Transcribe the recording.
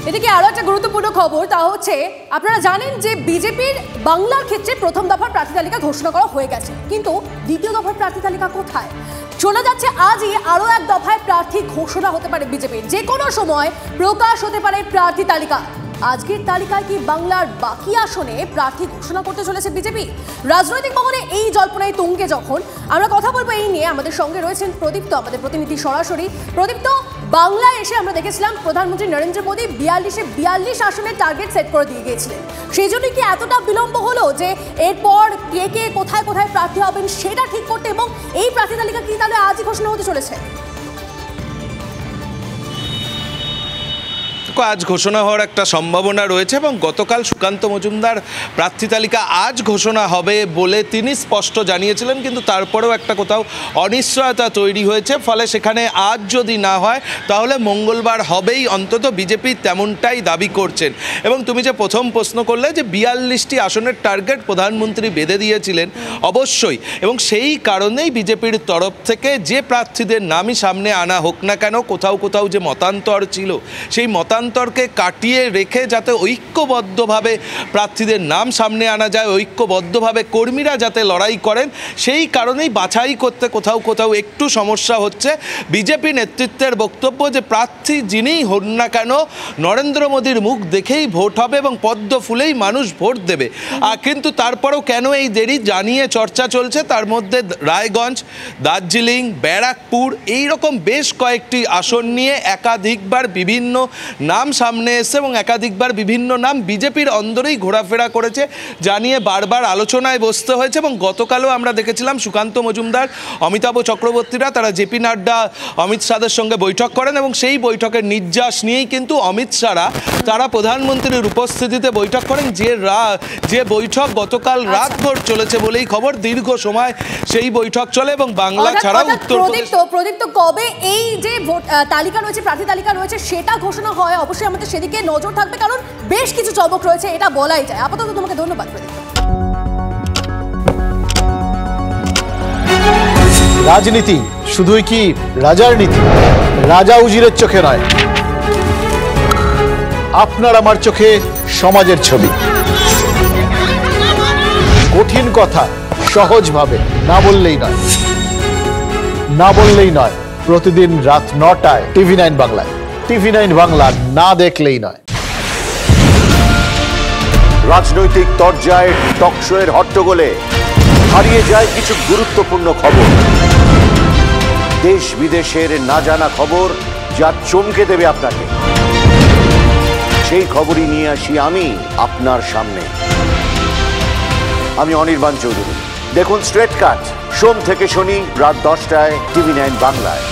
এদিকে আরো একটা গুরুত্বপূর্ণ খবর, তা হচ্ছে আপনারা জানেন যে বিজেপির বাংলার ক্ষেত্রে প্রথম দফার প্রার্থী তালিকা ঘোষণা করা হয়ে গেছে, কিন্তু দ্বিতীয় দফার প্রার্থী তালিকা কোথায়? শোনা যাচ্ছে আজই আরো এক দফায় প্রার্থী ঘোষণা হতে পারে বিজেপির, যে কোনো সময় প্রকাশ হতে পারে প্রার্থী তালিকা। আজকের তালিকায় কি বাংলার বাকি আসনে প্রার্থী ঘোষণা করতে চলেছে বিজেপি? রাজনৈতিক মহলে এই জল্পনায় তুঙ্গে যখন। আমরা কথা বলবো এই নিয়ে, আমাদের সঙ্গে রয়েছেন প্রদীপ্ত, আমাদের প্রতিনিধি সরাসরি। প্রদীপ্ত, বাংলায় এসে আমরা দেখেছিলাম প্রধানমন্ত্রী নরেন্দ্র মোদী 42 আসনের টার্গেট সেট করে দিয়ে গিয়েছিলেন। সেই জন্য কি এতটা বিলম্ব হলো যে এরপর কে কে কোথায় কোথায় প্রার্থী হবেন সেটা ঠিক করতে, এবং এই প্রার্থী তালিকা কি তাহলে আজই ঘোষণা হতে চলেছে? আজ ঘোষণা হওয়ার একটা সম্ভাবনা রয়েছে এবং গতকাল সুকান্ত মজুমদার প্রার্থী তালিকা আজ ঘোষণা হবে বলে তিনি স্পষ্ট জানিয়েছিলেন, কিন্তু তারপরেও একটা কোথাও অনিশ্চয়তা তৈরি হয়েছে। ফলে সেখানে আজ যদি না হয় তাহলে মঙ্গলবার হবেই, অন্তত বিজেপি তেমনটাই দাবি করছেন। এবং তুমি যে প্রথম প্রশ্ন করলে যে 42টি আসনের টার্গেট প্রধানমন্ত্রী বেঁধে দিয়েছিলেন, অবশ্যই, এবং সেই কারণেই বিজেপির তরফ থেকে যে প্রার্থীদের নামই সামনে আনা হোক না কেন, কোথাও কোথাও যে মতান্তর ছিল সেই মতান্তরকে কাটিয়ে রেখে যাতে ঐক্যবদ্ধভাবে প্রার্থীদের নাম সামনে আনা যায়, ঐক্যবদ্ধভাবে কর্মীরা যাতে লড়াই করেন, সেই কারণেই বাছাই করতে কোথাও কোথাও একটু সমস্যা হচ্ছে। বিজেপি নেতৃত্বের বক্তব্য যে প্রার্থী যিনিই হন না কেন নরেন্দ্র মোদীর মুখ দেখেই ভোট হবে এবং পদ্ম ফুলেই মানুষ ভোট দেবে। কিন্তু তারপরেও কেন এই দেরি জানিয়ে চর্চা চলছে। তার মধ্যে রায়গঞ্জ, দার্জিলিং, ব্যারাকপুর এইরকম বেশ কয়েকটি আসন নিয়ে একাধিকবার বিভিন্ন নাম সামনে এসছে এবং একাধিকবার বিভিন্ন নাম বিজেপির অন্দরেই ঘোরাফেরা করেছে, জানিয়ে বারবার আলোচনায় বসতে হয়েছে। এবং গতকালও আমরা দেখেছিলাম সুকান্ত মজুমদার, অমিতাভ চক্রবর্তীরা তারা জেপি নাড্ডা, অমিত শাহের সঙ্গে বৈঠক করেন এবং সেই বৈঠকের নির্যাস নিয়েই কিন্তু অমিত শাহরা তারা প্রধানমন্ত্রীর উপস্থিতিতে বৈঠক করেন, যে বৈঠক গতকাল রাতভর চলেছে বলেই খবর। দীর্ঘ সময় সেই বৈঠক চলে এবং বাংলা ছাড়াও প্রদীপ্ত কবে এই যে তালিকা রয়েছে, প্রার্থী তালিকা রয়েছে, সেটা ঘোষণা হয় অবশ্যই আমাদের সেদিকে নজর থাকবে, কারণ বেশ কিছু চমক রয়েছে, এটা বলাই যায়। আপাতত তোমাকে ধন্যবাদ প্রদীপ্ত। রাজনীতি শুধুই কি রাজার নীতি? রাজা উজিরের চোখে নয়, আপনার আমার চোখে সমাজের ছবি। কঠিন কথা সহজভাবে না বললেই নয়, না বললেই নয়। প্রতিদিন রাত 9টায় টিভি 9 বাংলায়। টিভি 9 বাংলা না দেখলেই নয়। রাজনৈতিক তরজায় টকশোয়ের হট্টগোলে হারিয়ে যায় কিছু গুরুত্বপূর্ণ খবর, দেশ বিদেশের না জানা খবর যা চমকে দেবে আপনাকে। সেই খবরই নিয়ে আসি আমি আপনার সামনে। আমি অনির্বাণ চৌধুরী। দেখুন স্ট্রেট কাট, সোম থেকে শনি রাত 10টায় টিভি 9 বাংলায়।